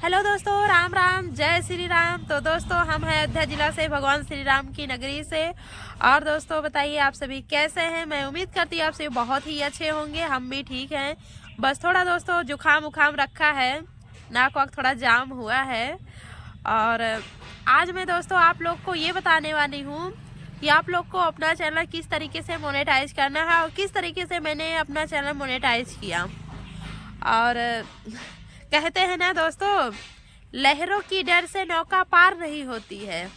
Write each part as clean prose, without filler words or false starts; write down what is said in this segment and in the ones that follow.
Hello दोस्तों, राम राम, जय श्री राम। तो दोस्तों हम हैं अयोध्या जिला से, भगवान श्री राम की नगरी से। और दोस्तों बताइए आप सभी कैसे हैं। मैं उम्मीद करती हूँ आप सभी बहुत ही अच्छे होंगे। हम भी ठीक हैं। बस थोड़ा दोस्तों जुकाम उखाम रखा है, नाक वाक थोड़ा जाम हुआ है। और आज मैं दोस्तों आप लोग को ये बताने वाली हूँ कि आप लोग को अपना चैनल किस तरीके से मोनेटाइज करना है और किस तरीके से मैंने अपना चैनल मोनेटाइज किया। और कहते हैं ना दोस्तों, लहरों की डर से नौका पार नहीं होती है।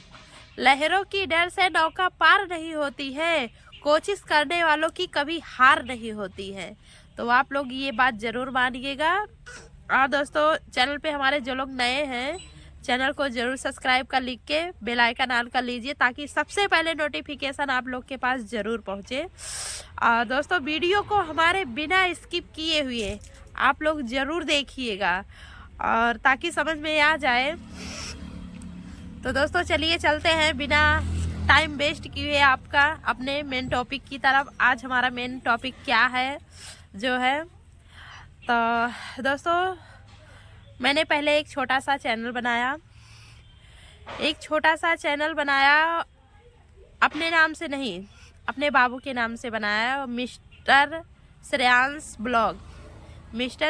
लहरों की डर से नौका पार नहीं होती है, कोशिश करने वालों की कभी हार नहीं होती है। तो आप लोग ये बात जरूर मानिएगा। और दोस्तों चैनल पे हमारे जो लोग नए हैं, चैनल को जरूर सब्सक्राइब कर लिख के बेल आइकन ऑन कर लीजिए, ताकि सबसे पहले नोटिफिकेशन आप लोग के पास जरूर पहुंचे। और दोस्तों वीडियो को हमारे बिना स्किप किए हुए आप लोग जरूर देखिएगा, और ताकि समझ में आ जाए। तो दोस्तों चलिए चलते हैं बिना टाइम वेस्ट किए आपका अपने मेन टॉपिक की तरफ। आज हमारा मेन टॉपिक क्या है जो है, तो दोस्तों मैंने पहले एक छोटा सा चैनल बनाया, अपने नाम से नहीं, अपने बाबू के नाम से बनाया, मिस्टर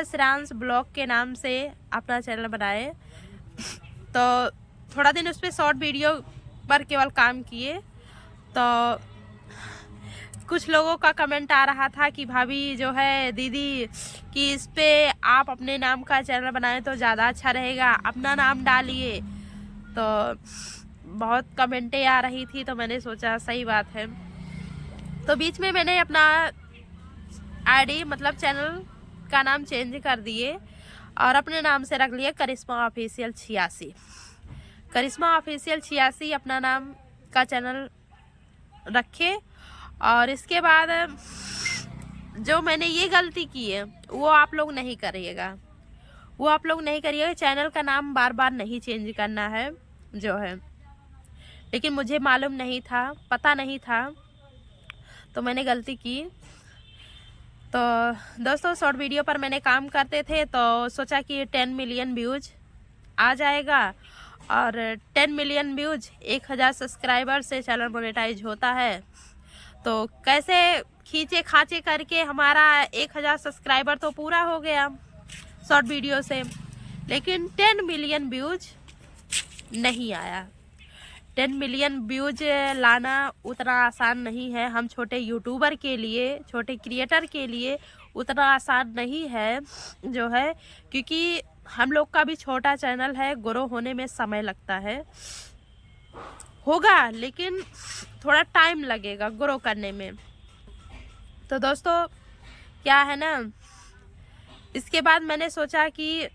श्रेयांश ब्लॉग के नाम से अपना चैनल बनाए। तो थोड़ा दिन उस पर शॉर्ट वीडियो पर केवल काम किए, तो कुछ लोगों का कमेंट आ रहा था कि भाभी जो है दीदी कि इस पे आप अपने नाम का चैनल बनाएं तो ज़्यादा अच्छा रहेगा, अपना नाम डालिए। तो बहुत कमेंटें आ रही थी, तो मैंने सोचा सही बात है। तो बीच में मैंने अपना आईडी मतलब चैनल का नाम चेंज कर दिए और अपने नाम से रख लिया करिश्मा ऑफिशियल 86। करिश्मा ऑफिशियल 86 अपना नाम का चैनल रखे। और इसके बाद जो मैंने ये गलती की है वो आप लोग नहीं करिएगा, चैनल का नाम बार बार नहीं चेंज करना है जो है। लेकिन मुझे मालूम नहीं था, पता नहीं था, तो मैंने गलती की। तो दोस्तों शॉर्ट वीडियो पर मैंने काम करते थे, तो सोचा कि 10 मिलियन व्यूज आ जाएगा, और 10 मिलियन व्यूज 1000 सब्सक्राइबर से चैनल मोनेटाइज होता है। तो कैसे खींचे खाचे करके हमारा 1000 सब्सक्राइबर तो पूरा हो गया शॉर्ट वीडियो से, लेकिन 10 मिलियन व्यूज नहीं आया। 10 मिलियन व्यूज लाना उतना आसान नहीं है। हम छोटे यूट्यूबर के लिए, छोटे क्रिएटर के लिए उतना आसान नहीं है जो है, क्योंकि हम लोग का भी छोटा चैनल है, ग्रो होने में समय लगता है, होगा लेकिन थोड़ा टाइम लगेगा ग्रो करने में। तो दोस्तों क्या है ना, इसके बाद मैंने सोचा कि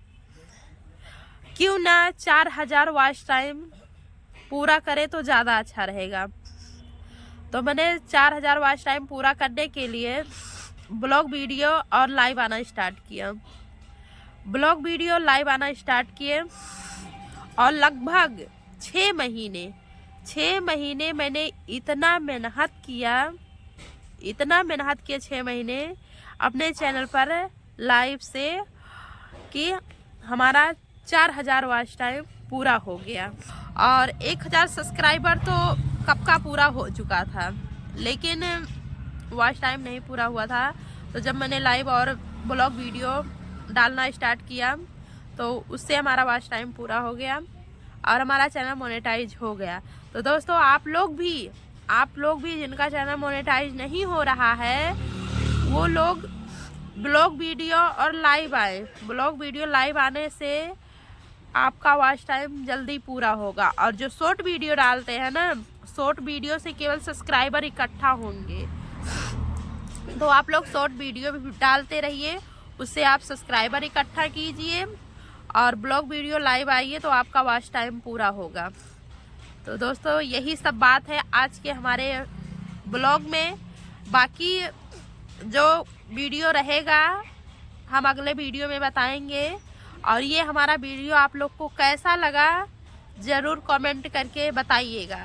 क्यों ना 4000 वॉच टाइम पूरा करे तो ज़्यादा अच्छा रहेगा। तो मैंने 4000 वॉच टाइम पूरा करने के लिए ब्लॉग वीडियो और लाइव आना स्टार्ट किए। और लगभग 6 महीने मैंने इतना मेहनत किया 6 महीने अपने चैनल पर लाइव से कि हमारा 4000 वॉच टाइम पूरा हो गया। और 1000 सब्सक्राइबर तो कब का पूरा हो चुका था, लेकिन वॉच टाइम नहीं पूरा हुआ था। तो जब मैंने लाइव और ब्लॉग वीडियो डालना स्टार्ट किया, तो उससे हमारा वॉच टाइम पूरा हो गया और हमारा चैनल मोनेटाइज हो गया। तो दोस्तों आप लोग भी जिनका चैनल मोनेटाइज नहीं हो रहा है, वो लोग ब्लॉग वीडियो और लाइव आए। ब्लॉग वीडियो लाइव आने से आपका वॉच टाइम जल्दी पूरा होगा। और जो शॉर्ट वीडियो डालते हैं ना, शॉर्ट वीडियो से केवल सब्सक्राइबर इकट्ठा होंगे, तो आप लोग शॉर्ट वीडियो भी डालते रहिए, उससे आप सब्सक्राइबर इकट्ठा कीजिए और ब्लॉग वीडियो लाइव आइए, तो आपका वॉच टाइम पूरा होगा। तो दोस्तों यही सब बात है आज के हमारे ब्लॉग में। बाकी जो वीडियो रहेगा हम अगले वीडियो में बताएंगे। और ये हमारा वीडियो आप लोग को कैसा लगा ज़रूर कमेंट करके बताइएगा।